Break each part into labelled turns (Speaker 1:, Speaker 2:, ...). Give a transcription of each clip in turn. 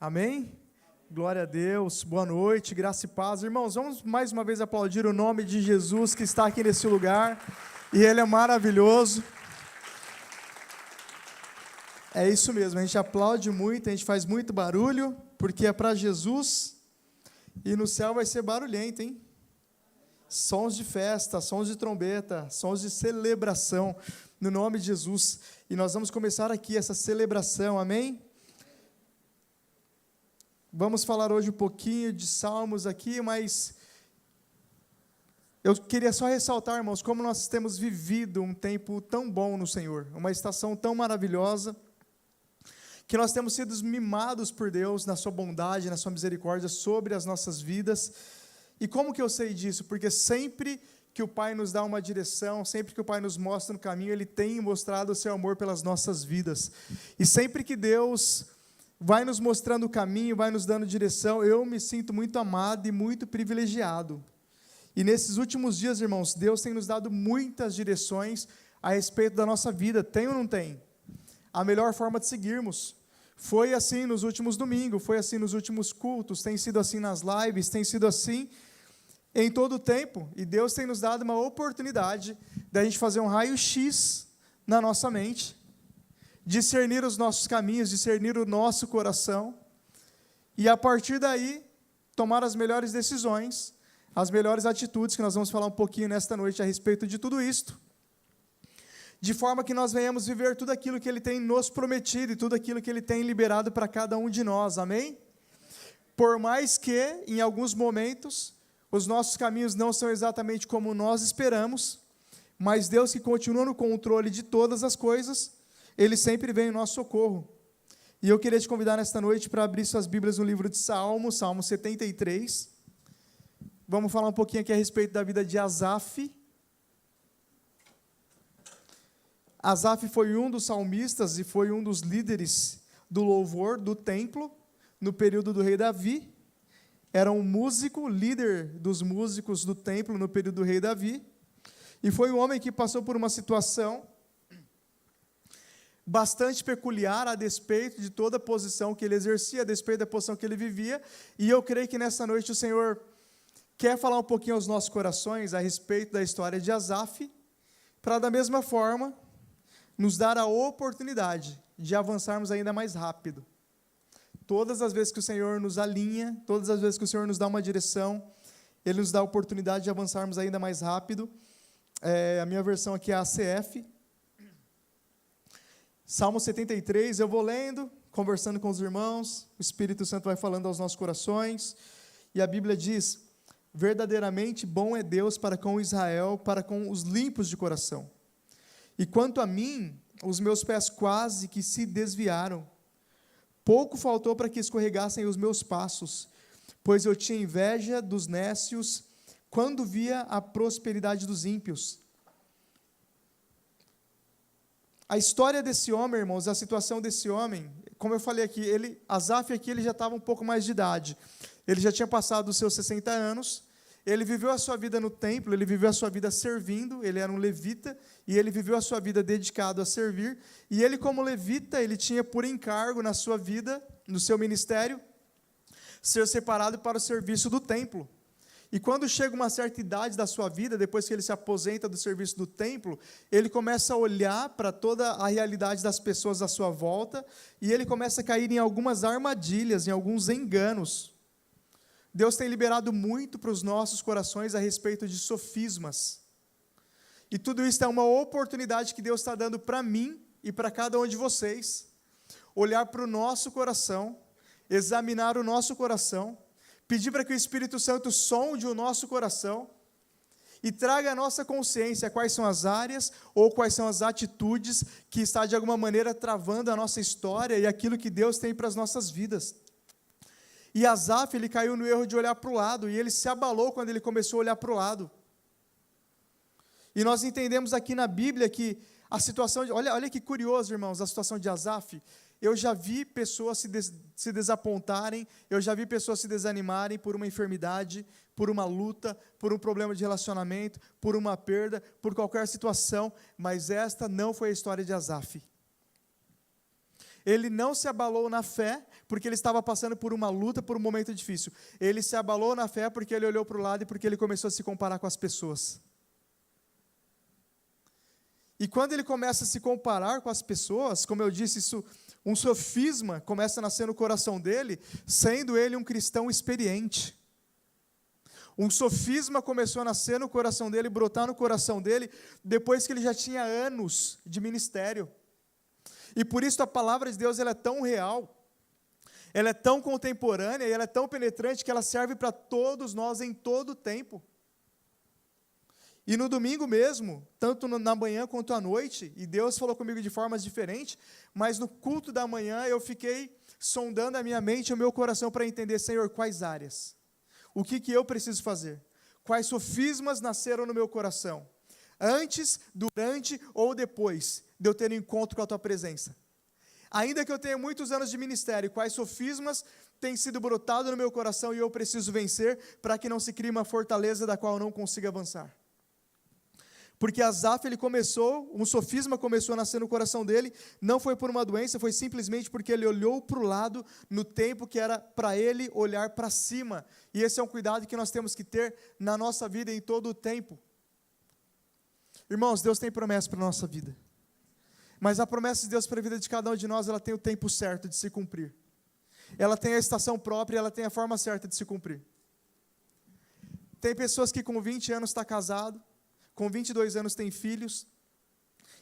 Speaker 1: Amém? Glória a Deus, boa noite, graça e paz. Irmãos, vamos mais uma vez aplaudir o nome de Jesus que está aqui nesse lugar, e Ele é maravilhoso. É isso mesmo, a gente aplaude muito, a gente faz muito barulho, porque é para Jesus, e no céu vai ser barulhento, hein? Sons de festa, sons de trombeta, sons de celebração, no nome de Jesus. E nós vamos começar aqui essa celebração, amém? Vamos falar hoje um pouquinho de Salmos aqui, mas eu queria só ressaltar, irmãos, como nós temos vivido um tempo tão bom no Senhor, uma estação tão maravilhosa, que nós temos sido mimados por Deus na sua bondade, na sua misericórdia sobre as nossas vidas. E como que eu sei disso? Porque sempre que o Pai nos dá uma direção, sempre que o Pai nos mostra um caminho, Ele tem mostrado o seu amor pelas nossas vidas. E sempre que Deus vai nos mostrando o caminho, vai nos dando direção, eu me sinto muito amado e muito privilegiado. E nesses últimos dias, irmãos, Deus tem nos dado muitas direções a respeito da nossa vida, tem ou não tem? A melhor forma de seguirmos. Foi assim nos últimos domingos, foi assim nos últimos cultos, tem sido assim nas lives, tem sido assim em todo o tempo, e Deus tem nos dado uma oportunidade da gente fazer um raio-x na nossa mente, discernir os nossos caminhos, discernir o nosso coração, e a partir daí, tomar as melhores decisões, as melhores atitudes, que nós vamos falar um pouquinho nesta noite a respeito de tudo isto, de forma que nós venhamos viver tudo aquilo que Ele tem nos prometido, e tudo aquilo que Ele tem liberado para cada um de nós, amém? Por mais que, em alguns momentos, os nossos caminhos não são exatamente como nós esperamos, mas Deus, que continua no controle de todas as coisas, Ele sempre vem em nosso socorro. E eu queria te convidar nesta noite para abrir suas Bíblias no livro de Salmo 73. Vamos falar um pouquinho aqui a respeito da vida de Asaf. Asaf foi um dos salmistas e foi um dos líderes do louvor do templo no período do rei Davi. Era um músico, líder dos músicos do templo no período do rei Davi. E foi um homem que passou por uma situação bastante peculiar a despeito de toda a posição que ele exercia, a despeito da posição que ele vivia, e eu creio que nessa noite o Senhor quer falar um pouquinho aos nossos corações a respeito da história de Asaf, para da mesma forma nos dar a oportunidade de avançarmos ainda mais rápido. Todas as vezes que o Senhor nos alinha, todas as vezes que o Senhor nos dá uma direção, Ele nos dá a oportunidade de avançarmos ainda mais rápido. A minha versão aqui é a ACF. Salmo 73, eu vou lendo, conversando com os irmãos, o Espírito Santo vai falando aos nossos corações, e a Bíblia diz: verdadeiramente bom é Deus para com Israel, para com os limpos de coração. E quanto a mim, os meus pés quase que se desviaram, pouco faltou para que escorregassem os meus passos, pois eu tinha inveja dos nécios, quando via a prosperidade dos ímpios. A história desse homem, irmãos, a situação desse homem, como eu falei aqui, Asaf aqui, ele já estava um pouco mais de idade, ele já tinha passado os seus 60 anos, ele viveu a sua vida no templo, ele viveu a sua vida servindo, ele era um levita, e ele viveu a sua vida dedicado a servir, e ele como levita, ele tinha por encargo na sua vida, no seu ministério, ser separado para o serviço do templo. E quando chega uma certa idade da sua vida, depois que ele se aposenta do serviço do templo, ele começa a olhar para toda a realidade das pessoas à sua volta, e ele começa a cair em algumas armadilhas, em alguns enganos. Deus tem liberado muito para os nossos corações a respeito de sofismas. E tudo isso é uma oportunidade que Deus está dando para mim e para cada um de vocês. Olhar para o nosso coração, examinar o nosso coração, pedir para que o Espírito Santo sonde o nosso coração e traga à nossa consciência quais são as áreas ou quais são as atitudes que está de alguma maneira travando a nossa história e aquilo que Deus tem para as nossas vidas. E Asaf, ele caiu no erro de olhar para o lado, e ele se abalou quando ele começou a olhar para o lado. E nós entendemos aqui na Bíblia que a situação, olha que curioso, irmãos, a situação de Asaf. Eu já vi pessoas se desapontarem, eu já vi pessoas se desanimarem por uma enfermidade, por uma luta, por um problema de relacionamento, por uma perda, por qualquer situação, mas esta não foi a história de Asaf. Ele não se abalou na fé, porque ele estava passando por uma luta, por um momento difícil. Ele se abalou na fé porque ele olhou para o lado e porque ele começou a se comparar com as pessoas. E quando ele começa a se comparar com as pessoas, como eu disse, um sofisma começa a nascer no coração dele, sendo ele um cristão experiente. Um sofisma começou a nascer no coração dele, brotar no coração dele, depois que ele já tinha anos de ministério. E por isso a palavra de Deus ela é tão real, ela é tão contemporânea e ela é tão penetrante que ela serve para todos nós em todo o tempo. E no domingo mesmo, tanto na manhã quanto à noite, e Deus falou comigo de formas diferentes, mas no culto da manhã eu fiquei sondando a minha mente e o meu coração para entender, Senhor, quais áreas? O que eu preciso fazer? Quais sofismas nasceram no meu coração? Antes, durante ou depois de eu ter um encontro com a Tua presença? Ainda que eu tenha muitos anos de ministério, quais sofismas têm sido brotados no meu coração e eu preciso vencer para que não se crie uma fortaleza da qual eu não consiga avançar? Porque Asaf, um sofisma começou a nascer no coração dele, não foi por uma doença, foi simplesmente porque ele olhou para o lado no tempo que era para ele olhar para cima. E esse é um cuidado que nós temos que ter na nossa vida em todo o tempo. Irmãos, Deus tem promessa para a nossa vida. Mas a promessa de Deus para a vida de cada um de nós, ela tem o tempo certo de se cumprir. Ela tem a estação própria, ela tem a forma certa de se cumprir. Tem pessoas que com 20 anos estão casados, com 22 anos tem filhos,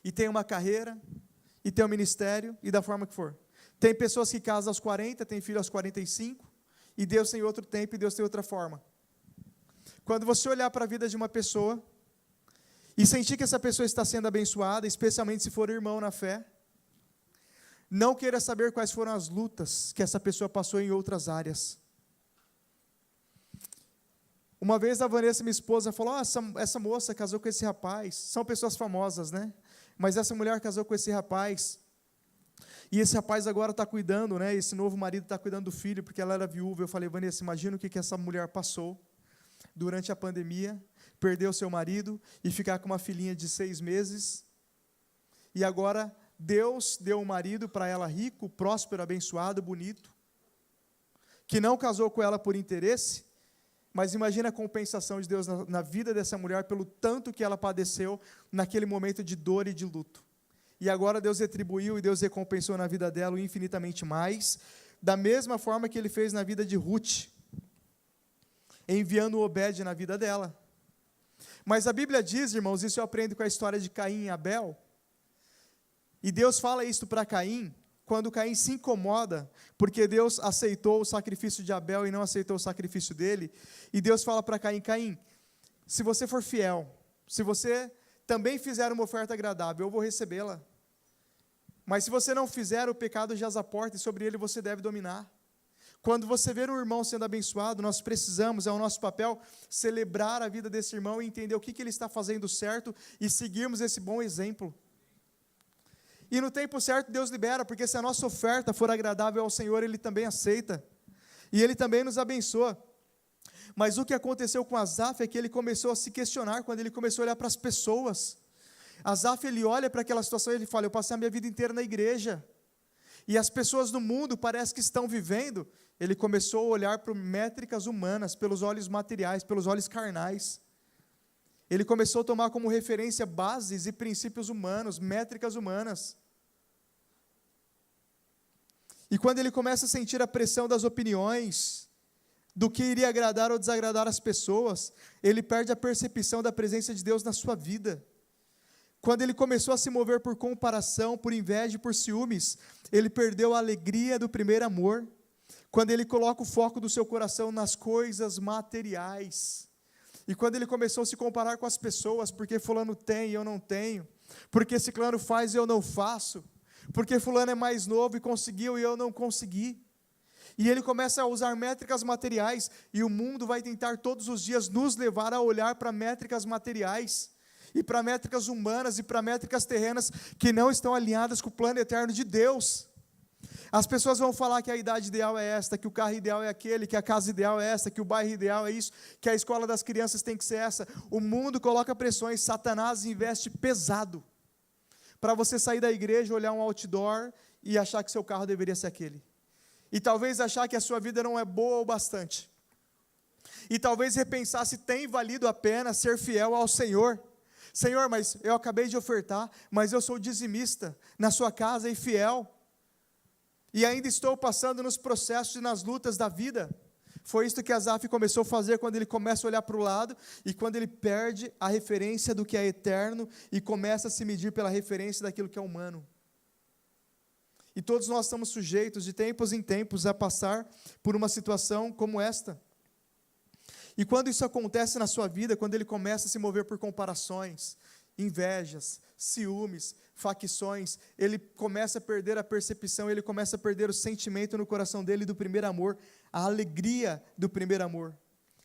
Speaker 1: e tem uma carreira, e tem um ministério, e da forma que for. Tem pessoas que casam aos 40, tem filho aos 45, e Deus tem outro tempo, e Deus tem outra forma. Quando você olhar para a vida de uma pessoa, e sentir que essa pessoa está sendo abençoada, especialmente se for irmão na fé, não queira saber quais foram as lutas que essa pessoa passou em outras áreas. Uma vez a Vanessa, minha esposa, falou, essa moça casou com esse rapaz, são pessoas famosas, né? Mas essa mulher casou com esse rapaz, e esse rapaz agora está cuidando, né? Esse novo marido está cuidando do filho, porque ela era viúva. Eu falei, Vanessa, imagina o que essa mulher passou durante a pandemia, perder o seu marido e ficar com uma filhinha de 6 meses, e agora Deus deu um marido para ela rico, próspero, abençoado, bonito, que não casou com ela por interesse. Mas imagina a compensação de Deus na vida dessa mulher pelo tanto que ela padeceu naquele momento de dor e de luto. E agora Deus retribuiu e Deus recompensou na vida dela infinitamente mais, da mesma forma que Ele fez na vida de Ruth, enviando Obed na vida dela. Mas a Bíblia diz, irmãos, isso eu aprendo com a história de Caim e Abel, e Deus fala isso para Caim, quando Caim se incomoda, porque Deus aceitou o sacrifício de Abel e não aceitou o sacrifício dele, e Deus fala para Caim, Caim, se você for fiel, se você também fizer uma oferta agradável, eu vou recebê-la, mas se você não fizer, o pecado jaz à porta, e sobre ele você deve dominar. Quando você ver um irmão sendo abençoado, nós precisamos, é o nosso papel, celebrar a vida desse irmão e entender o que ele está fazendo certo, e seguirmos esse bom exemplo. E no tempo certo Deus libera, porque se a nossa oferta for agradável ao Senhor, Ele também aceita, e Ele também nos abençoa. Mas o que aconteceu com Asaf é que ele começou a se questionar, quando ele começou a olhar para as pessoas. Asaf, ele olha para aquela situação e ele fala, eu passei a minha vida inteira na igreja, e as pessoas no mundo parece que estão vivendo. Ele começou a olhar para métricas humanas, pelos olhos materiais, pelos olhos carnais. Ele começou a tomar como referência bases e princípios humanos, métricas humanas. E quando ele começa a sentir a pressão das opiniões, do que iria agradar ou desagradar as pessoas, ele perde a percepção da presença de Deus na sua vida. Quando ele começou a se mover por comparação, por inveja e por ciúmes, ele perdeu a alegria do primeiro amor. Quando ele coloca o foco do seu coração nas coisas materiais. E quando ele começou a se comparar com as pessoas, porque fulano tem e eu não tenho, porque ciclano faz e eu não faço, porque fulano é mais novo e conseguiu e eu não consegui. E ele começa a usar métricas materiais, e o mundo vai tentar todos os dias nos levar a olhar para métricas materiais, e para métricas humanas, e para métricas terrenas, que não estão alinhadas com o plano eterno de Deus. As pessoas vão falar que a idade ideal é esta, que o carro ideal é aquele, que a casa ideal é essa, que o bairro ideal é isso, que a escola das crianças tem que ser essa. O mundo coloca pressões, Satanás investe pesado para você sair da igreja, olhar um outdoor e achar que seu carro deveria ser aquele. E talvez achar que a sua vida não é boa o bastante. E talvez repensar se tem valido a pena ser fiel ao Senhor. Senhor, mas eu acabei de ofertar, mas eu sou dizimista na sua casa e fiel. E ainda estou passando nos processos e nas lutas da vida. Foi isso que Asaf começou a fazer quando ele começa a olhar para o lado e quando ele perde a referência do que é eterno e começa a se medir pela referência daquilo que é humano. E todos nós estamos sujeitos de tempos em tempos a passar por uma situação como esta. E quando isso acontece na sua vida, quando ele começa a se mover por comparações, invejas, ciúmes, facções, ele começa a perder a percepção, ele começa a perder o sentimento no coração dele do primeiro amor, a alegria do primeiro amor,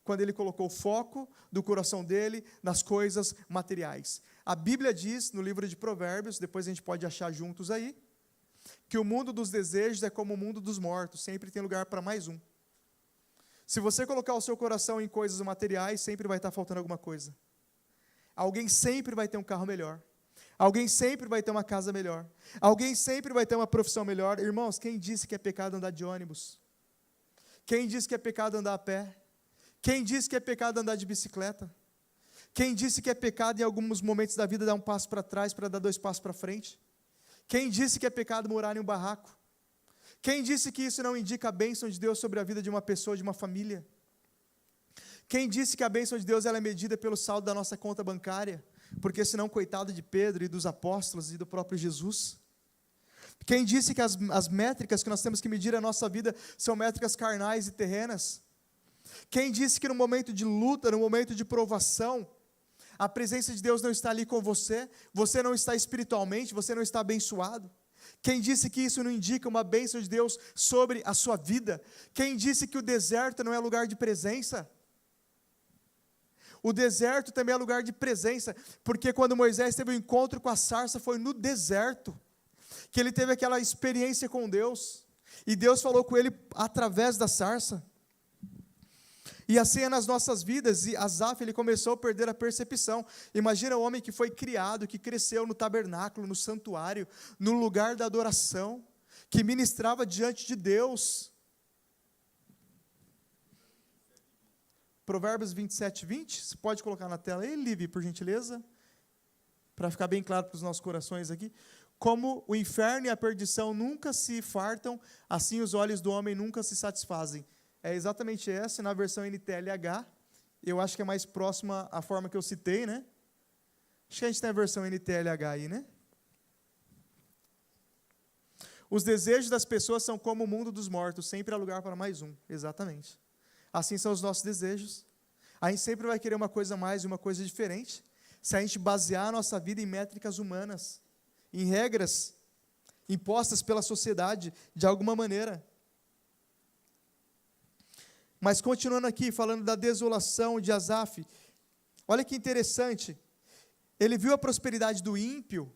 Speaker 1: quando ele colocou o foco do coração dele nas coisas materiais. A Bíblia diz, no livro de Provérbios, depois a gente pode achar juntos aí, que o mundo dos desejos é como o mundo dos mortos, sempre tem lugar para mais um. Se você colocar o seu coração em coisas materiais, sempre vai estar faltando alguma coisa. Alguém sempre vai ter um carro melhor. Alguém sempre vai ter uma casa melhor. Alguém sempre vai ter uma profissão melhor. Irmãos, quem disse que é pecado andar de ônibus? Quem disse que é pecado andar a pé? Quem disse que é pecado andar de bicicleta? Quem disse que é pecado em alguns momentos da vida dar um passo para trás para dar 2 passos para frente? Quem disse que é pecado morar em um barraco? Quem disse que isso não indica a bênção de Deus sobre a vida de uma pessoa, de uma família? Quem disse que a bênção de Deus ela é medida pelo saldo da nossa conta bancária? Porque senão, coitado de Pedro e dos apóstolos e do próprio Jesus. Quem disse que as métricas que nós temos que medir a nossa vida são métricas carnais e terrenas? Quem disse que no momento de luta, no momento de provação, a presença de Deus não está ali com você, você não está espiritualmente, você não está abençoado? Quem disse que isso não indica uma bênção de Deus sobre a sua vida? Quem disse que o deserto não é lugar de presença? O deserto também é lugar de presença, porque quando Moisés teve o encontro com a sarça, foi no deserto, que ele teve aquela experiência com Deus, e Deus falou com ele através da sarça. E assim é nas nossas vidas, e Asaf, ele começou a perder a percepção. Imagina o homem que foi criado, que cresceu no tabernáculo, no santuário, no lugar da adoração, que ministrava diante de Deus. Provérbios 27, 20, você pode colocar na tela aí, Livi, por gentileza, para ficar bem claro para os nossos corações aqui. Como o inferno e a perdição nunca se fartam, assim os olhos do homem nunca se satisfazem. É exatamente essa, na versão NTLH, eu acho que é mais próxima à forma que eu citei, né? Acho que a gente tem a versão NTLH aí, né? Os desejos das pessoas são como o mundo dos mortos, sempre há lugar para mais um, exatamente. Assim são os nossos desejos. A gente sempre vai querer uma coisa mais e uma coisa diferente, se a gente basear a nossa vida em métricas humanas, em regras impostas pela sociedade, de alguma maneira. Mas continuando aqui, falando da desolação de Asaf, olha que interessante, ele viu a prosperidade do ímpio,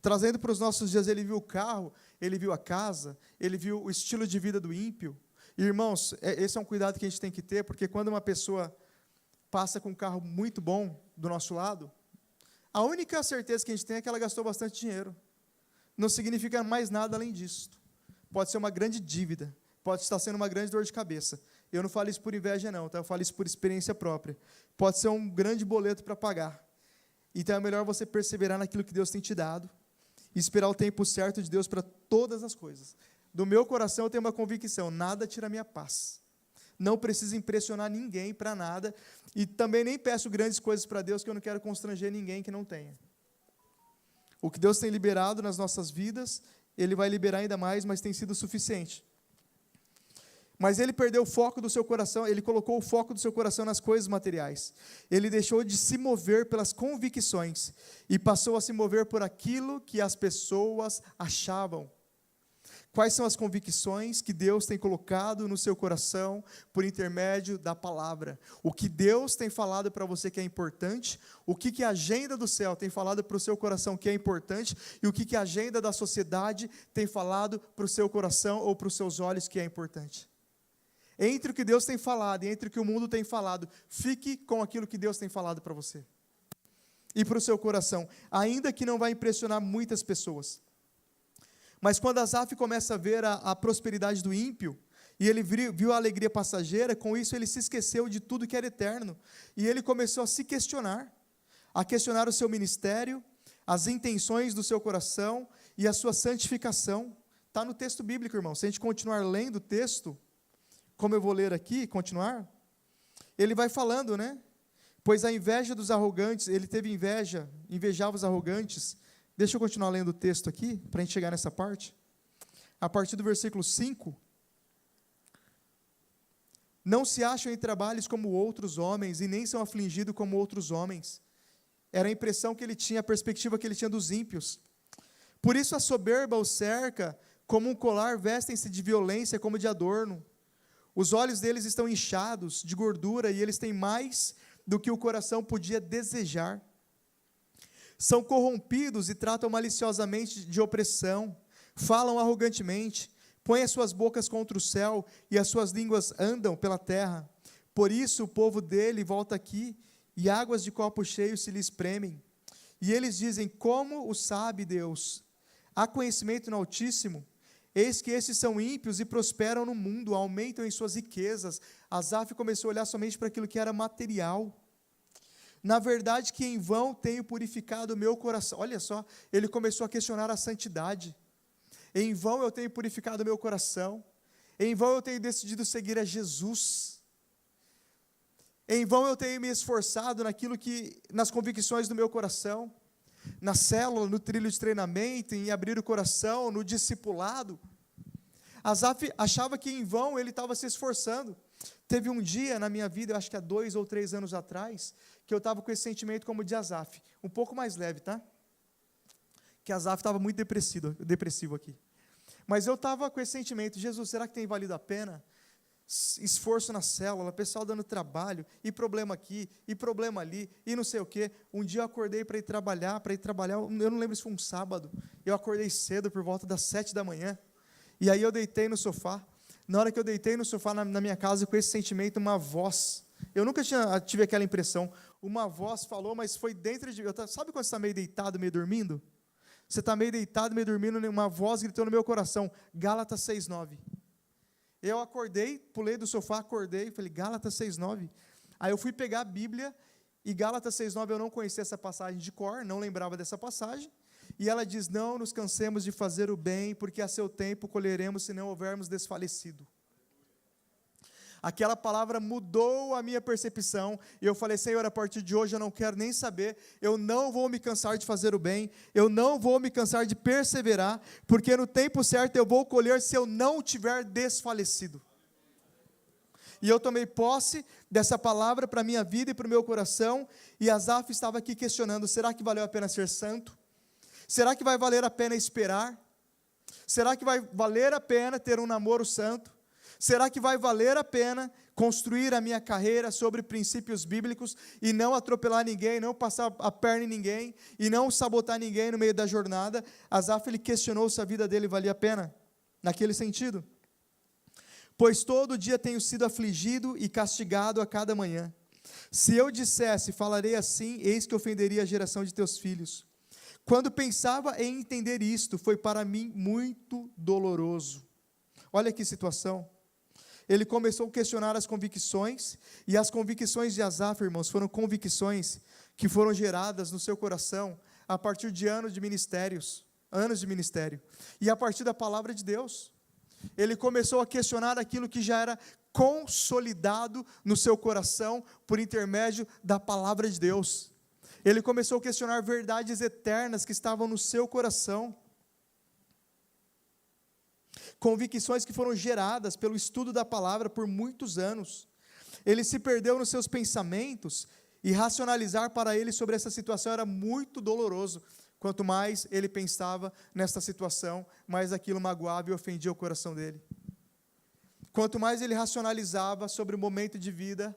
Speaker 1: trazendo para os nossos dias, ele viu o carro, ele viu a casa, ele viu o estilo de vida do ímpio. E, irmãos, esse é um cuidado que a gente tem que ter, porque quando uma pessoa passa com um carro muito bom do nosso lado, a única certeza que a gente tem é que ela gastou bastante dinheiro. Não significa mais nada além disso. Pode ser uma grande dívida, pode estar sendo uma grande dor de cabeça. Eu não falo isso por inveja, não, tá? Eu falo isso por experiência própria. Pode ser um grande boleto para pagar. Então é melhor você perseverar naquilo que Deus tem te dado e esperar o tempo certo de Deus para todas as coisas. Do meu coração eu tenho uma convicção: nada tira a minha paz. Não preciso impressionar ninguém para nada, e também nem peço grandes coisas para Deus, que eu não quero constranger ninguém que não tenha. O que Deus tem liberado nas nossas vidas, Ele vai liberar ainda mais, mas tem sido suficiente. Mas ele perdeu o foco do seu coração, ele colocou o foco do seu coração nas coisas materiais. Ele deixou de se mover pelas convicções e passou a se mover por aquilo que as pessoas achavam. Quais são as convicções que Deus tem colocado no seu coração por intermédio da palavra? O que Deus tem falado para você que é importante, o que a agenda do céu tem falado para o seu coração que é importante, e o que a agenda da sociedade tem falado para o seu coração ou para os seus olhos que é importante. Entre o que Deus tem falado e entre o que o mundo tem falado, fique com aquilo que Deus tem falado para você. E para o seu coração, ainda que não vai impressionar muitas pessoas. Mas quando Asaf começa a ver a prosperidade do ímpio, e ele viu a alegria passageira, com isso ele se esqueceu de tudo que era eterno, e ele começou a se questionar, a questionar o seu ministério, as intenções do seu coração e a sua santificação. Está no texto bíblico, irmão. Se a gente continuar lendo o texto, como eu vou ler aqui, continuar, ele vai falando, né? Pois a inveja dos arrogantes, ele teve inveja, invejava os arrogantes. Deixa eu continuar lendo o texto aqui, para a gente chegar nessa parte. A partir do versículo 5. Não se acham em trabalhos como outros homens, e nem são afligidos como outros homens. Era a impressão que ele tinha, a perspectiva que ele tinha dos ímpios. Por isso a soberba os cerca, como um colar vestem-se de violência, como de adorno. Os olhos deles estão inchados de gordura, e eles têm mais do que o coração podia desejar. São corrompidos e tratam maliciosamente de opressão, falam arrogantemente, põem as suas bocas contra o céu, e as suas línguas andam pela terra. Por isso o povo dele volta aqui, e águas de copo cheio se lhe espremem. E eles dizem: como o sabe Deus? Há conhecimento no Altíssimo? Eis que esses são ímpios e prosperam no mundo, aumentam em suas riquezas. Asaf começou a olhar somente para aquilo que era material. Na verdade, que em vão tenho purificado o meu coração. Olha só, ele começou a questionar a santidade. Em vão eu tenho purificado o meu coração. Em vão eu tenho decidido seguir a Jesus. Em vão eu tenho me esforçado nas convicções do meu coração, na célula, no trilho de treinamento, em abrir o coração, no discipulado. Asaf achava que em vão ele estava se esforçando. Teve um dia na minha vida, eu acho que há 2 ou 3 anos atrás, que eu estava com esse sentimento como de Asaf, um pouco mais leve, tá? Que Asaf estava muito depressivo aqui. Mas eu estava com esse sentimento: Jesus, será que tem valido a pena? Esforço na célula, pessoal dando trabalho, e problema aqui, e problema ali, e não sei o quê. Um dia eu acordei para ir trabalhar, eu não lembro se foi um sábado, eu acordei cedo, por volta das 7 da manhã, e aí eu deitei no sofá. Na hora que eu deitei no sofá na minha casa, com esse sentimento, uma voz, eu nunca tive aquela impressão, uma voz falou, mas foi dentro de mim. Sabe quando você está meio deitado, meio dormindo? Você está meio deitado, meio dormindo, uma voz gritou no meu coração: Gálatas 6:9. Eu acordei, pulei do sofá, acordei, falei: Gálatas 6:9. Aí eu fui pegar a Bíblia, e Gálatas 6:9 eu não conhecia essa passagem de cor, não lembrava dessa passagem, e ela diz: não nos cansemos de fazer o bem, porque a seu tempo colheremos se não houvermos desfalecido. Aquela palavra mudou a minha percepção, e eu falei: Senhor, a partir de hoje eu não quero nem saber, eu não vou me cansar de fazer o bem, eu não vou me cansar de perseverar, porque no tempo certo eu vou colher se eu não tiver desfalecido. E eu tomei posse dessa palavra para a minha vida e para o meu coração, e Asaf estava aqui questionando: será que valeu a pena ser santo? Será que vai valer a pena esperar? Será que vai valer a pena ter um namoro santo? Será que vai valer a pena construir a minha carreira sobre princípios bíblicos e não atropelar ninguém, não passar a perna em ninguém e não sabotar ninguém no meio da jornada? Asaf, ele questionou se a vida dele valia a pena, naquele sentido. Pois todo dia tenho sido afligido e castigado a cada manhã. Se eu dissesse, falarei assim, eis que ofenderia a geração de teus filhos. Quando pensava em entender isto, foi para mim muito doloroso. Olha que situação. Ele começou a questionar as convicções, e as convicções de Asaf, irmãos, foram convicções que foram geradas no seu coração a partir de anos de ministério, e a partir da palavra de Deus. Ele começou a questionar aquilo que já era consolidado no seu coração por intermédio da palavra de Deus. Ele começou a questionar verdades eternas que estavam no seu coração. Convicções que foram geradas pelo estudo da palavra por muitos anos. Ele se perdeu nos seus pensamentos, e racionalizar para ele sobre essa situação era muito doloroso. Quanto mais ele pensava nessa situação, mais aquilo magoava e ofendia o coração dele. Quanto mais ele racionalizava sobre o momento de vida,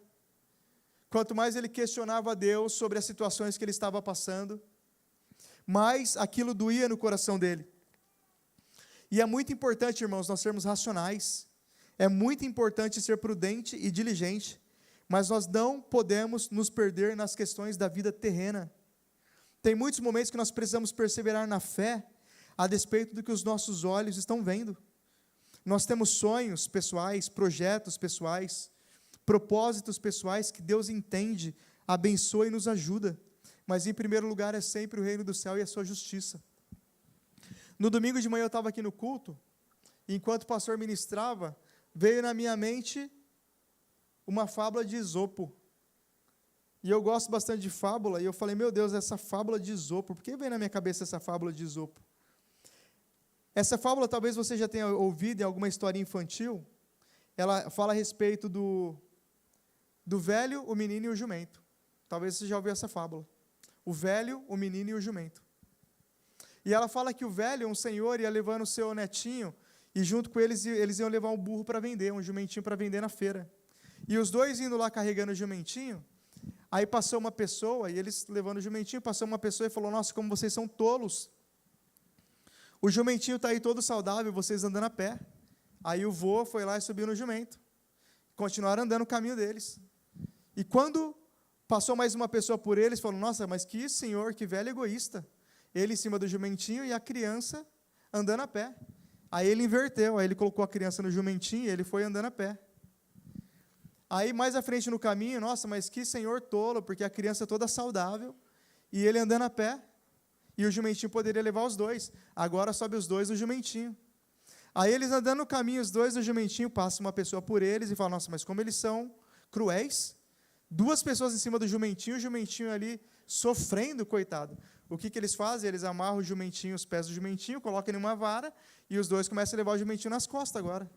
Speaker 1: quanto mais ele questionava a Deus sobre as situações que ele estava passando, mais aquilo doía no coração dele. E é muito importante, irmãos, nós sermos racionais. É muito importante ser prudente e diligente, mas nós não podemos nos perder nas questões da vida terrena. Tem muitos momentos que nós precisamos perseverar na fé, a despeito do que os nossos olhos estão vendo. Nós temos sonhos pessoais, projetos pessoais, propósitos pessoais que Deus entende, abençoa e nos ajuda. Mas em primeiro lugar é sempre o reino do céu e a sua justiça. No domingo de manhã eu estava aqui no culto, e enquanto o pastor ministrava, veio na minha mente uma fábula de Esopo. E eu gosto bastante de fábula, e eu falei, meu Deus, essa fábula de Esopo, por que veio na minha cabeça essa fábula de Esopo? Essa fábula talvez você já tenha ouvido em alguma história infantil. Ela fala a respeito do velho, o menino e o jumento. Talvez você já ouviu essa fábula. O velho, o menino e o jumento. E ela fala que o velho, um senhor, ia levando o seu netinho, e junto com eles iam levar um burro para vender, um jumentinho para vender na feira. E os dois indo lá carregando o jumentinho, aí passou uma pessoa, e eles levando o jumentinho, passou uma pessoa e falou, nossa, como vocês são tolos. O jumentinho está aí todo saudável, vocês andando a pé. Aí o vô foi lá e subiu no jumento. Continuaram andando o caminho deles. E quando passou mais uma pessoa por eles, falou, nossa, mas que senhor, que velho egoísta. Ele em cima do jumentinho e a criança andando a pé. Aí ele inverteu, aí ele colocou a criança no jumentinho e ele foi andando a pé. Aí mais à frente no caminho, nossa, mas que senhor tolo, porque a criança é toda saudável e ele andando a pé. E o jumentinho poderia levar os dois. Agora sobe os dois no jumentinho. Aí eles andando no caminho, os dois no jumentinho, passa uma pessoa por eles e fala, nossa, mas como eles são cruéis. Duas pessoas em cima do jumentinho, o jumentinho ali sofrendo, coitado. O que eles fazem? Eles amarram o jumentinho, os pés do jumentinho, colocam em uma vara, e os dois começam a levar o jumentinho nas costas agora.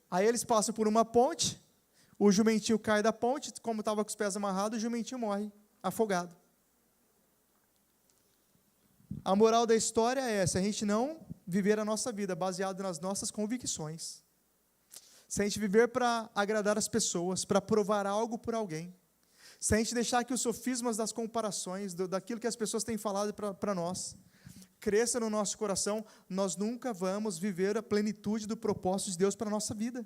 Speaker 1: Aí eles passam por uma ponte, o jumentinho cai da ponte, como estava com os pés amarrados, o jumentinho morre, afogado. A moral da história é essa, a gente não viver a nossa vida baseado nas nossas convicções. Se a gente viver para agradar as pessoas, para provar algo por alguém, se a gente deixar que os sofismas das comparações, daquilo que as pessoas têm falado para nós, cresça no nosso coração, nós nunca vamos viver a plenitude do propósito de Deus para a nossa vida.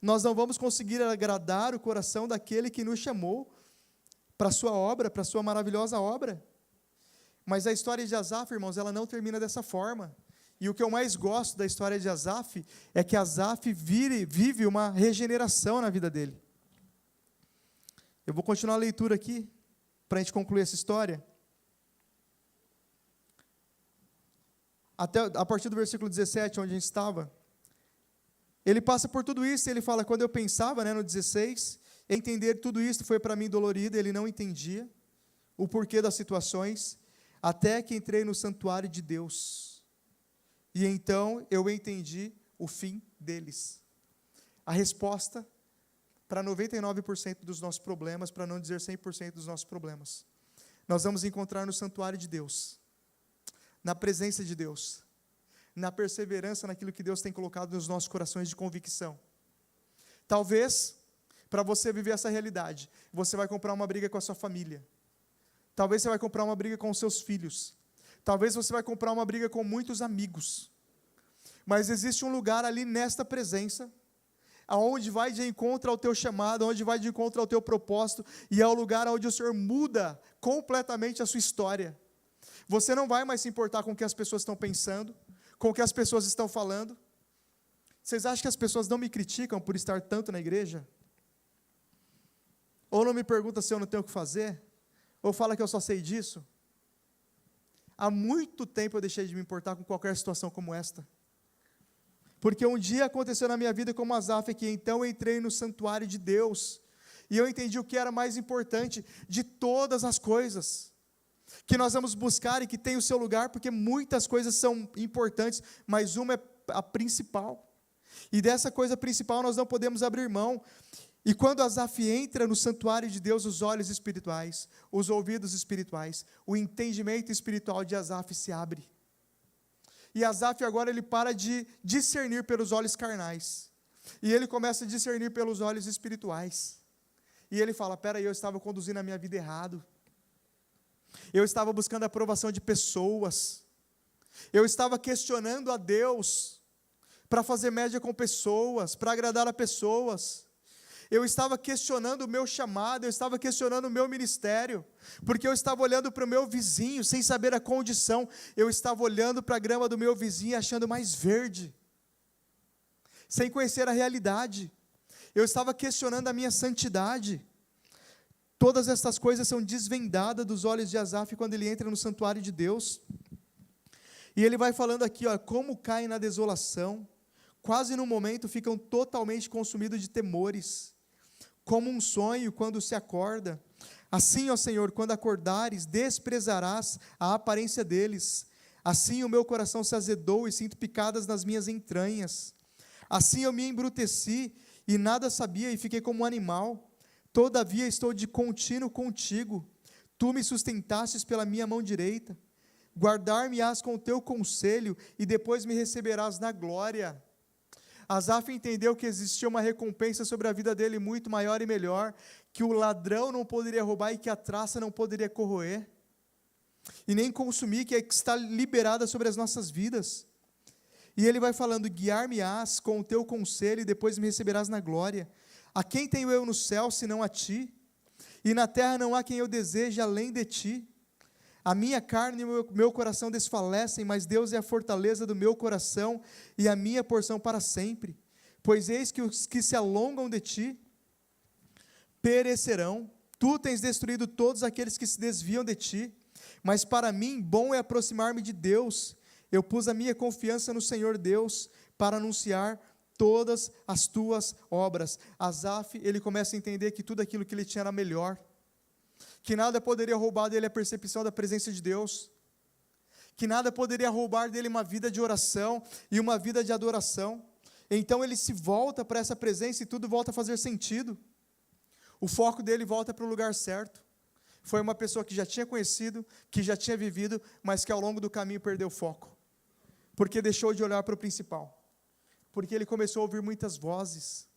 Speaker 1: Nós não vamos conseguir agradar o coração daquele que nos chamou para a sua obra, para a sua maravilhosa obra. Mas a história de Asaf, irmãos, ela não termina dessa forma. E o que eu mais gosto da história de Asaf é que Asaf vive uma regeneração na vida dele. Eu vou continuar a leitura aqui, para a gente concluir essa história. A partir do versículo 17, onde a gente estava, ele passa por tudo isso, e ele fala, quando eu pensava, no 16, entender tudo isso foi para mim dolorido, ele não entendia o porquê das situações, até que entrei no santuário de Deus. E então eu entendi o fim deles. A resposta para 99% dos nossos problemas, para não dizer 100% dos nossos problemas, nós vamos encontrar no santuário de Deus, na presença de Deus, na perseverança naquilo que Deus tem colocado nos nossos corações de convicção. Talvez, para você viver essa realidade, você vai comprar uma briga com a sua família. Talvez você vai comprar uma briga com os seus filhos. Talvez você vai comprar uma briga com muitos amigos. Mas existe um lugar ali nesta presença, aonde vai de encontro ao teu chamado, onde vai de encontro ao teu propósito, e é o lugar onde o Senhor muda completamente a sua história. Você não vai mais se importar com o que as pessoas estão pensando, com o que as pessoas estão falando. Vocês acham que as pessoas não me criticam por estar tanto na igreja? Ou não me perguntam se eu não tenho o que fazer? Ou fala que eu só sei disso? Há muito tempo eu deixei de me importar com qualquer situação como esta. Porque um dia aconteceu na minha vida como Asaf, que então eu entrei no santuário de Deus, e eu entendi o que era mais importante de todas as coisas, que nós vamos buscar e que tem o seu lugar, porque muitas coisas são importantes, mas uma é a principal, e dessa coisa principal nós não podemos abrir mão. E quando Asaf entra no santuário de Deus, os olhos espirituais, os ouvidos espirituais, o entendimento espiritual de Asaf se abre. E Asaf agora ele para de discernir pelos olhos carnais, e ele começa a discernir pelos olhos espirituais. E ele fala, peraí, eu estava conduzindo a minha vida errado. Eu estava buscando a aprovação de pessoas. Eu estava questionando a Deus para fazer média com pessoas, para agradar a pessoas. eu estava questionando o meu chamado, eu estava questionando o meu ministério, porque eu estava olhando para o meu vizinho, sem saber a condição, eu estava olhando para a grama do meu vizinho, achando mais verde, sem conhecer a realidade, eu estava questionando a minha santidade. Todas essas coisas são desvendadas dos olhos de Asaf quando ele entra no santuário de Deus, e ele vai falando aqui, ó, como caem na desolação, quase no momento ficam totalmente consumidos de temores, como um sonho quando se acorda. Assim, ó Senhor, quando acordares, desprezarás a aparência deles. Assim o meu coração se azedou e sinto picadas nas minhas entranhas. Assim eu me embruteci e nada sabia e fiquei como um animal. Todavia estou de contínuo contigo. Tu me sustentastes pela minha mão direita. Guardar-me-ás com o teu conselho e depois me receberás na glória. Asaf entendeu que existia uma recompensa sobre a vida dele muito maior e melhor, que o ladrão não poderia roubar e que a traça não poderia corroer, e nem consumir, que está liberada sobre as nossas vidas. E ele vai falando, guiar-me-ás com o teu conselho e depois me receberás na glória. A quem tenho eu no céu, senão a ti? E na terra não há quem eu deseje além de ti. A minha carne e o meu coração desfalecem, mas Deus é a fortaleza do meu coração e a minha porção para sempre. Pois eis que os que se alongam de ti perecerão. Tu tens destruído todos aqueles que se desviam de ti. Mas para mim, bom é aproximar-me de Deus. Eu pus a minha confiança no Senhor Deus para anunciar todas as tuas obras. Asaf, ele começa a entender que tudo aquilo que ele tinha era melhor, que nada poderia roubar dele a percepção da presença de Deus, que nada poderia roubar dele uma vida de oração e uma vida de adoração. Então ele se volta para essa presença e tudo volta a fazer sentido. O foco dele volta para o lugar certo. Foi uma pessoa que já tinha conhecido, que já tinha vivido, mas que ao longo do caminho perdeu o foco, porque deixou de olhar para o principal, porque ele começou a ouvir muitas vozes,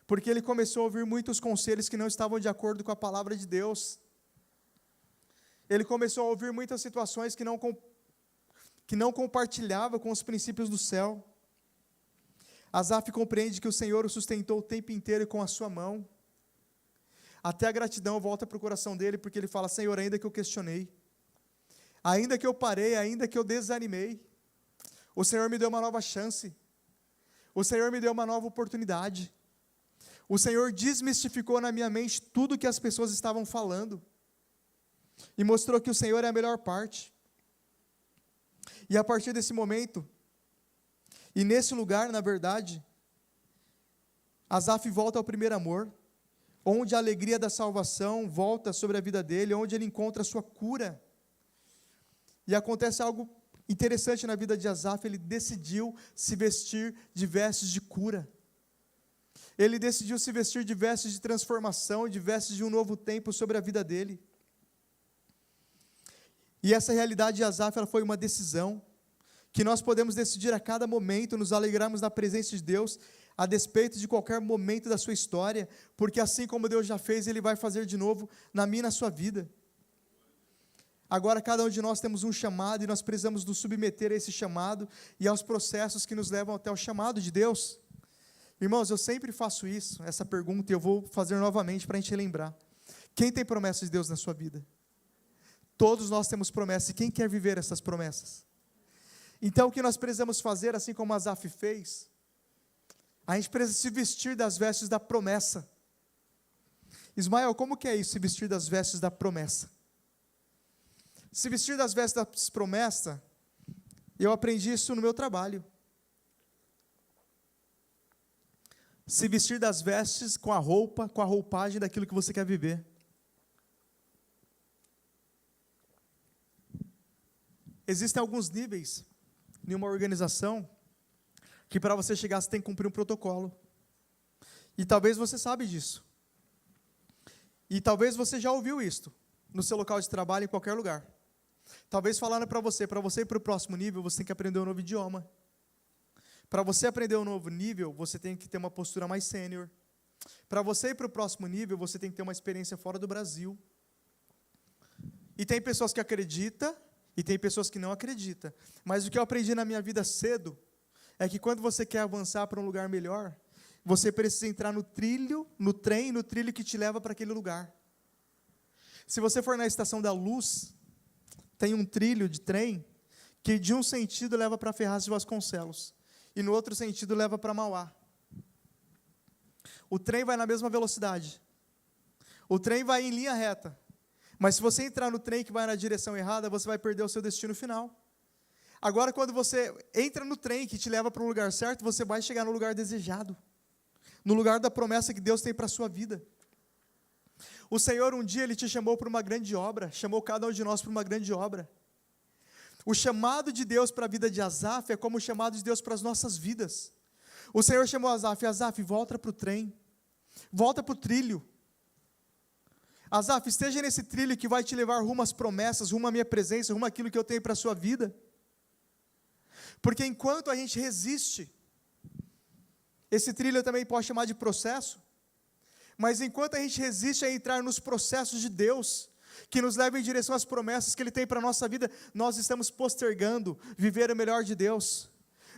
Speaker 1: porque ele começou a ouvir muitos conselhos que não estavam de acordo com a palavra de Deus. Ele começou a ouvir muitas situações que não compartilhava com os princípios do céu. Asaf compreende que o Senhor o sustentou o tempo inteiro com a sua mão. Até a gratidão volta para o coração dele, porque ele fala, Senhor, ainda que eu questionei, ainda que eu parei, ainda que eu desanimei, o Senhor me deu uma nova chance, o Senhor me deu uma nova oportunidade, o Senhor desmistificou na minha mente tudo que as pessoas estavam falando, e mostrou que o Senhor é a melhor parte. E a partir desse momento, e nesse lugar, na verdade, Asaf volta ao primeiro amor, onde a alegria da salvação volta sobre a vida dele, onde ele encontra a sua cura. E acontece algo interessante na vida de Asaf, ele decidiu se vestir de vestes de cura. Ele decidiu se vestir de vestes de transformação, de vestes de um novo tempo sobre a vida dele. E essa realidade de Asaf, ela foi uma decisão, que nós podemos decidir a cada momento, nos alegrarmos na presença de Deus, a despeito de qualquer momento da sua história, porque assim como Deus já fez, Ele vai fazer de novo na minha e na sua vida. Agora cada um de nós temos um chamado, e nós precisamos nos submeter a esse chamado, e aos processos que nos levam até o chamado de Deus. Irmãos, eu sempre faço isso, essa pergunta, e eu vou fazer novamente para a gente lembrar. Quem tem promessas de Deus na sua vida? Todos nós temos promessas, e quem quer viver essas promessas? Então o que nós precisamos fazer, assim como Asaf fez, a gente precisa se vestir das vestes da promessa. Ismael, como que é isso, se vestir das vestes da promessa? Se vestir das vestes da promessa, eu aprendi isso no meu trabalho. Se vestir das vestes com a roupa, com a roupagem daquilo que você quer viver. Existem alguns níveis em uma organização que para você chegar você tem que cumprir um protocolo. E talvez você sabe disso. E talvez você já ouviu isto no seu local de trabalho, em qualquer lugar. Talvez falando para você ir para o próximo nível, você tem que aprender um novo idioma. Para você aprender um novo nível, você tem que ter uma postura mais sênior. Para você ir para o próximo nível, você tem que ter uma experiência fora do Brasil. E tem pessoas que acreditam, e tem pessoas que não acreditam. Mas o que eu aprendi na minha vida cedo, é que quando você quer avançar para um lugar melhor, você precisa entrar no trilho, no trilho que te leva para aquele lugar. Se você for na Estação da Luz, tem um trilho de trem que de um sentido leva para Ferraz de Vasconcelos e no outro sentido leva para Mauá. O trem vai na mesma velocidade. O trem vai em linha reta. Mas se você entrar no trem que vai na direção errada, você vai perder o seu destino final. Agora, quando você entra no trem que te leva para o lugar certo, você vai chegar no lugar desejado, no lugar da promessa que Deus tem para a sua vida. O Senhor um dia Ele te chamou para uma grande obra, chamou cada um de nós para uma grande obra. O chamado de Deus para a vida de Asaf é como o chamado de Deus para as nossas vidas. O Senhor chamou Asaf, volta para o trem, volta para o trilho. Asaf, esteja nesse trilho que vai te levar rumo às promessas, rumo à minha presença, rumo àquilo que eu tenho para a sua vida. Porque enquanto a gente resiste, esse trilho eu também posso chamar de processo, mas enquanto a gente resiste a entrar nos processos de Deus, que nos levam em direção às promessas que Ele tem para a nossa vida, nós estamos postergando viver o melhor de Deus.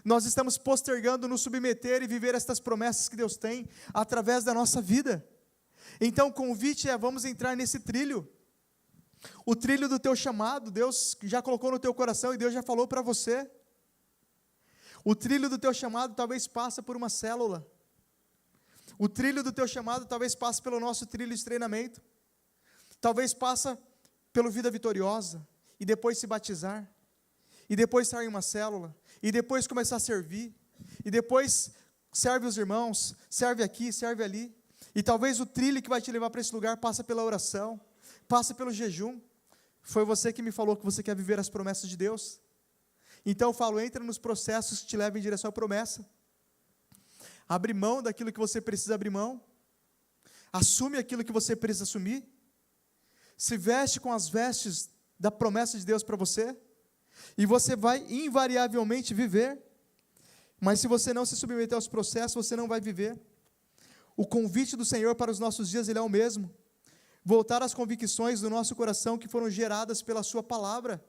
Speaker 1: Nós estamos postergando nos submeter e viver estas promessas que Deus tem através da nossa vida. Então o convite é, vamos entrar nesse trilho. O trilho do teu chamado, Deus já colocou no teu coração e Deus já falou para você. O trilho do teu chamado talvez passe por uma célula. O trilho do teu chamado talvez passe pelo nosso trilho de treinamento. Talvez passe pelo Vida Vitoriosa, e depois se batizar, e depois estar em uma célula, e depois começar a servir, e depois serve os irmãos, serve aqui, serve ali. E talvez o trilho que vai te levar para esse lugar passa pela oração, passa pelo jejum. Foi você que me falou que você quer viver as promessas de Deus. Então eu falo, entra nos processos que te levam em direção à promessa. Abre mão daquilo que você precisa abrir mão. Assume aquilo que você precisa assumir. Se veste com as vestes da promessa de Deus para você. E você vai invariavelmente viver. Mas se você não se submeter aos processos, você não vai viver. O convite do Senhor para os nossos dias, Ele é o mesmo. Voltar às convicções do nosso coração que foram geradas pela sua palavra.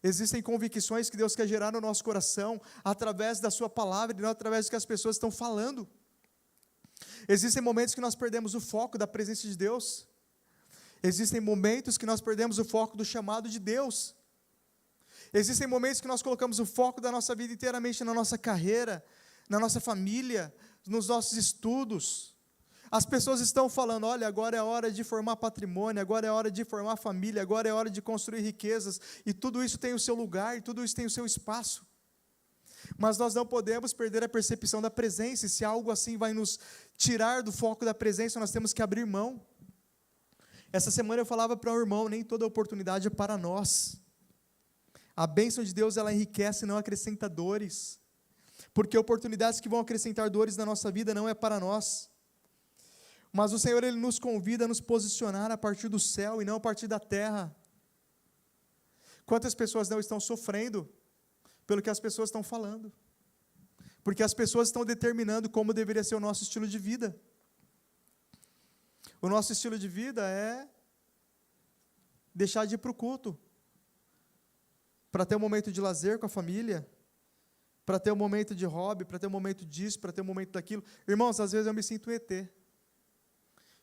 Speaker 1: Existem convicções que Deus quer gerar no nosso coração através da sua palavra e não através do que as pessoas estão falando. Existem momentos que nós perdemos o foco da presença de Deus. Existem momentos que nós perdemos o foco do chamado de Deus. Existem momentos que nós colocamos o foco da nossa vida inteiramente na nossa carreira, na nossa família, nos nossos estudos. As pessoas estão falando, olha, agora é hora de formar patrimônio, agora é hora de formar família, agora é hora de construir riquezas, e tudo isso tem o seu lugar, e tudo isso tem o seu espaço. Mas nós não podemos perder a percepção da presença, e se algo assim vai nos tirar do foco da presença, nós temos que abrir mão. Essa semana eu falava para um irmão, nem toda oportunidade é para nós. A bênção de Deus, ela enriquece, não acrescenta dores, porque oportunidades que vão acrescentar dores na nossa vida não é para nós. Mas o Senhor, Ele nos convida a nos posicionar a partir do céu e não a partir da terra. Quantas pessoas não estão sofrendo pelo que as pessoas estão falando? Porque as pessoas estão determinando como deveria ser o nosso estilo de vida. O nosso estilo de vida é deixar de ir para o culto, para ter um momento de lazer com a família, para ter um momento de hobby, para ter um momento disso, para ter um momento daquilo. Irmãos, às vezes eu me sinto ET.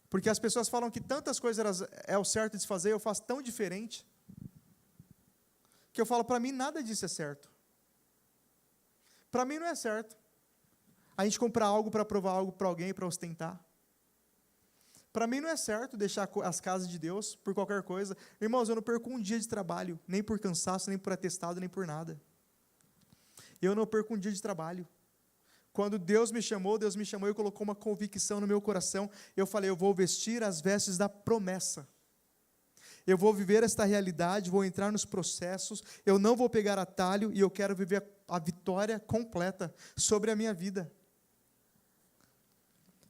Speaker 1: Porque as pessoas falam que tantas coisas é o certo de se fazer, eu faço tão diferente, que eu falo, para mim nada disso é certo. Para mim não é certo a gente comprar algo para provar algo para alguém, para ostentar. Para mim não é certo deixar as casas de Deus por qualquer coisa. Irmãos, eu não perco um dia de trabalho, nem por cansaço, nem por atestado, nem por nada. Eu não perco um dia de trabalho. Quando Deus me chamou e colocou uma convicção no meu coração. Eu falei, eu vou vestir as vestes da promessa. Eu vou viver esta realidade, vou entrar nos processos, eu não vou pegar atalho e eu quero viver a vitória completa sobre a minha vida.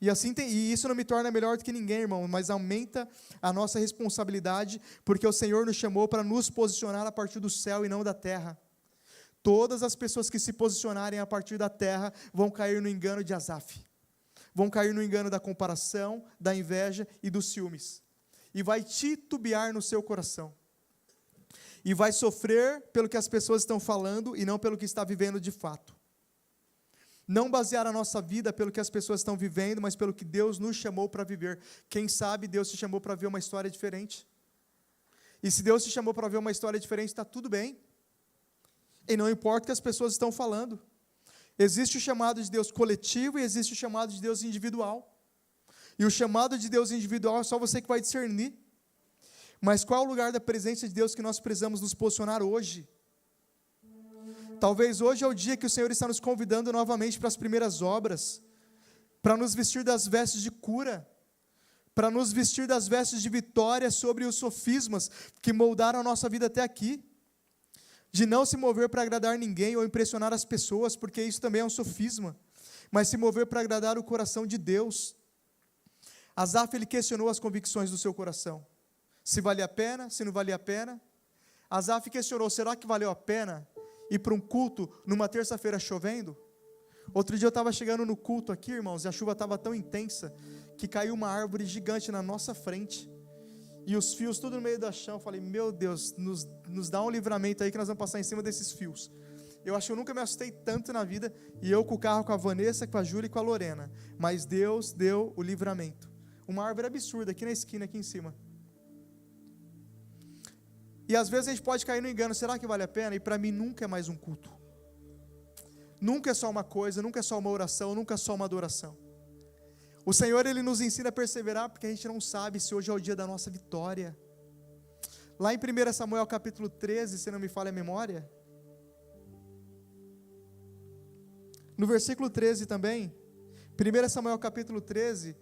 Speaker 1: E isso não me torna melhor do que ninguém, irmão, mas aumenta a nossa responsabilidade, porque o Senhor nos chamou para nos posicionar a partir do céu e não da terra. Todas as pessoas que se posicionarem a partir da terra vão cair no engano de Asaf. Vão cair no engano da comparação, da inveja e dos ciúmes. E vai titubear no seu coração. E vai sofrer pelo que as pessoas estão falando e não pelo que está vivendo de fato. Não basear a nossa vida pelo que as pessoas estão vivendo, mas pelo que Deus nos chamou para viver. Quem sabe Deus te chamou para ver uma história diferente. E se Deus te chamou para ver uma história diferente, está tudo bem. E não importa o que as pessoas estão falando. Existe o chamado de Deus coletivo e existe o chamado de Deus individual. E o chamado de Deus individual é só você que vai discernir. Mas qual é o lugar da presença de Deus que nós precisamos nos posicionar hoje? Talvez hoje é o dia que o Senhor está nos convidando novamente para as primeiras obras, para nos vestir das vestes de cura, para nos vestir das vestes de vitória sobre os sofismas que moldaram a nossa vida até aqui, de não se mover para agradar ninguém ou impressionar as pessoas, porque isso também é um sofisma, mas se mover para agradar o coração de Deus. Asaf, ele questionou as convicções do seu coração, se valia a pena, se não valia a pena. Asaf questionou, será que valeu a pena ir para um culto numa terça-feira chovendo? Outro dia eu estava chegando no culto aqui, irmãos, e a chuva estava tão intensa, que caiu uma árvore gigante na nossa frente, e os fios tudo no meio do chão. Eu falei, meu Deus, nos dá um livramento aí que nós vamos passar em cima desses fios. Eu acho que eu nunca me assustei tanto na vida, e eu com o carro com a Vanessa, com a Júlia e com a Lorena, mas Deus deu o livramento. Uma árvore absurda, aqui na esquina, aqui em cima. E às vezes a gente pode cair no engano, será que vale a pena? E para mim nunca é mais um culto. Nunca é só uma coisa, nunca é só uma oração, nunca é só uma adoração. O Senhor, Ele nos ensina a perseverar, porque a gente não sabe se hoje é o dia da nossa vitória. Lá em 1 Samuel capítulo 13, se não me falha a memória, no versículo 13 também, 1 Samuel capítulo 13,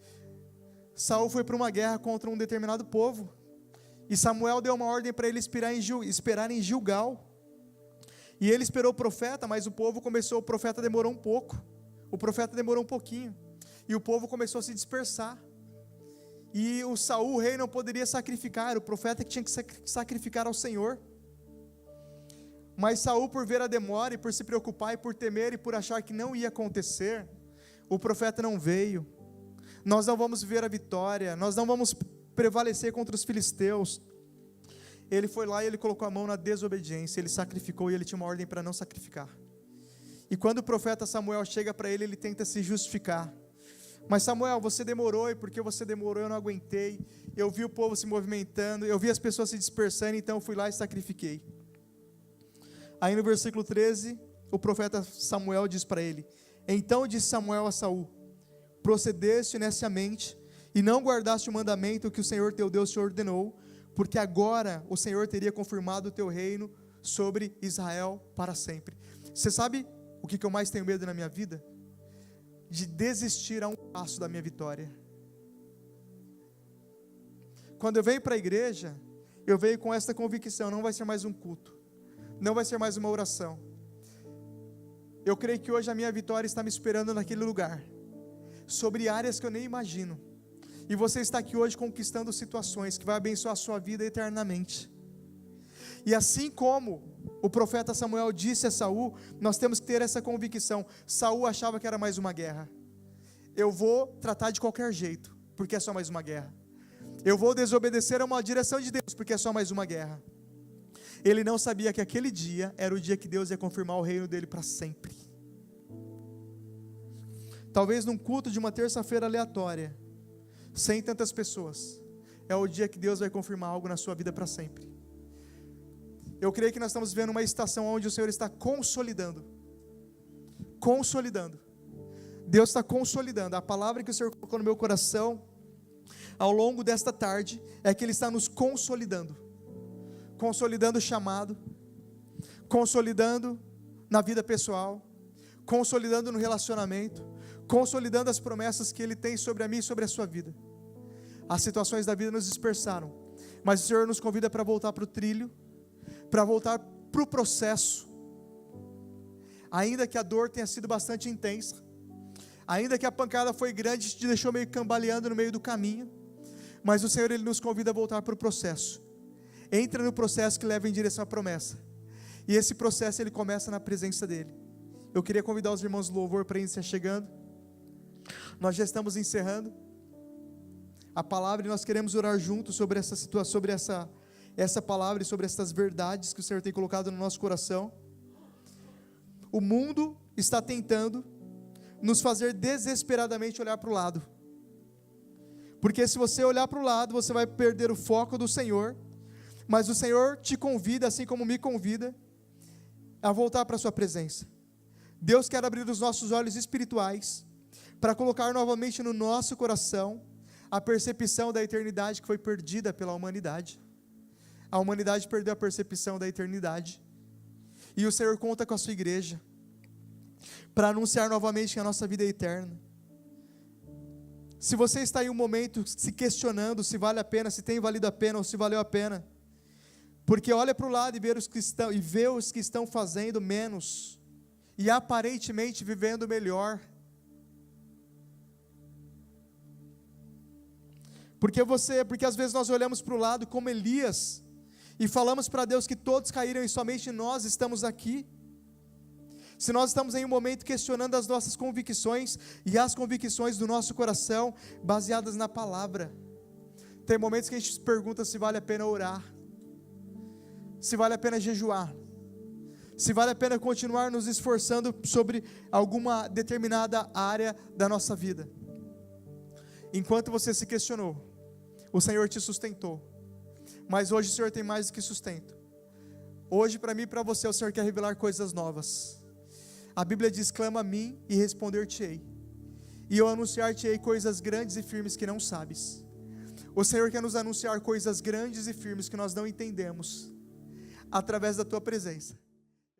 Speaker 1: Saul foi para uma guerra contra um determinado povo, e Samuel deu uma ordem para ele esperar em Gilgal. E ele esperou o profeta, mas o profeta demorou um pouco. O profeta demorou um pouquinho. E o povo começou a se dispersar. E o Saul, o rei, não poderia sacrificar, era o profeta que tinha que sacrificar ao Senhor. Mas Saul, por ver a demora, e por se preocupar, e por temer, e por achar que não ia acontecer, o profeta não veio. Nós não vamos ver a vitória, nós não vamos prevalecer contra os filisteus. Ele foi lá e ele colocou a mão na desobediência, ele sacrificou e ele tinha uma ordem para não sacrificar. E quando o profeta Samuel chega para ele, ele tenta se justificar. Mas Samuel, você demorou, e porque você demorou eu não aguentei, eu vi o povo se movimentando, eu vi as pessoas se dispersando, então eu fui lá e sacrifiquei. Aí no versículo 13, o profeta Samuel diz para ele, então disse Samuel a Saul, procedeste neciamente, e não guardaste o mandamento que o Senhor teu Deus te ordenou, porque agora o Senhor teria confirmado o teu reino sobre Israel para sempre. Você sabe o que eu mais tenho medo na minha vida? De desistir a um passo da minha vitória. Quando eu venho para a igreja, eu venho com essa convicção, não vai ser mais um culto, não vai ser mais uma oração. Eu creio que hoje a minha vitória está me esperando naquele lugar, sobre áreas que eu nem imagino. E você está aqui hoje conquistando situações que vai abençoar a sua vida eternamente. E assim como o profeta Samuel disse a Saul, nós temos que ter essa convicção. Saul achava que era mais uma guerra. Eu vou tratar de qualquer jeito, porque é só mais uma guerra. Eu vou desobedecer a uma direção de Deus, porque é só mais uma guerra. Ele não sabia que aquele dia era o dia que Deus ia confirmar o reino dele para sempre. Talvez num culto de uma terça-feira aleatória, sem tantas pessoas, é o dia que Deus vai confirmar algo na sua vida para sempre. Eu creio que nós estamos vivendo uma estação onde o Senhor está consolidando. Deus está consolidando. A palavra que o Senhor colocou no meu coração ao longo desta tarde é que Ele está nos consolidando. Consolidando o chamado, consolidando na vida pessoal, consolidando no relacionamento, consolidando as promessas que Ele tem sobre a mim e sobre a sua vida. As situações da vida nos dispersaram, mas o Senhor nos convida para voltar para o trilho, para voltar para o processo. Ainda que a dor tenha sido bastante intensa, ainda que a pancada foi grande, te deixou meio cambaleando no meio do caminho, mas o Senhor, Ele nos convida a voltar para o processo. Entra no processo que leva em direção à promessa, e esse processo ele começa na presença dEle. Eu queria convidar os irmãos do louvor para iniciar chegando. Nós já estamos encerrando a palavra e nós queremos orar juntos sobre essa situação, sobre essa palavra e sobre essas verdades que o Senhor tem colocado no nosso coração. O mundo está tentando nos fazer desesperadamente olhar para o lado. Porque se você olhar para o lado, você vai perder o foco do Senhor, mas o Senhor te convida, assim como me convida, a voltar para a sua presença. Deus quer abrir os nossos olhos espirituais, para colocar novamente no nosso coração, a percepção da eternidade que foi perdida pela humanidade. A humanidade perdeu a percepção da eternidade, e o Senhor conta com a sua igreja, para anunciar novamente que a nossa vida é eterna. Se você está em um momento se questionando se vale a pena, se tem valido a pena ou se valeu a pena, porque olha para o lado e vê os que estão fazendo menos e aparentemente vivendo melhor. Porque às vezes nós olhamos para o lado como Elias e falamos para Deus que todos caíram e somente nós estamos aqui. Se nós estamos em um momento questionando as nossas convicções e as convicções do nosso coração baseadas na palavra, tem momentos que a gente se pergunta se vale a pena orar, se vale a pena jejuar, se vale a pena continuar nos esforçando sobre alguma determinada área da nossa vida. Enquanto você se questionou, o Senhor te sustentou, mas hoje o Senhor tem mais do que sustento. Hoje para mim e para você o Senhor quer revelar coisas novas. A Bíblia diz: clama a mim e responder-te-ei, e eu anunciar-te-ei coisas grandes e firmes que não sabes. O Senhor quer nos anunciar coisas grandes e firmes que nós não entendemos, através da tua presença.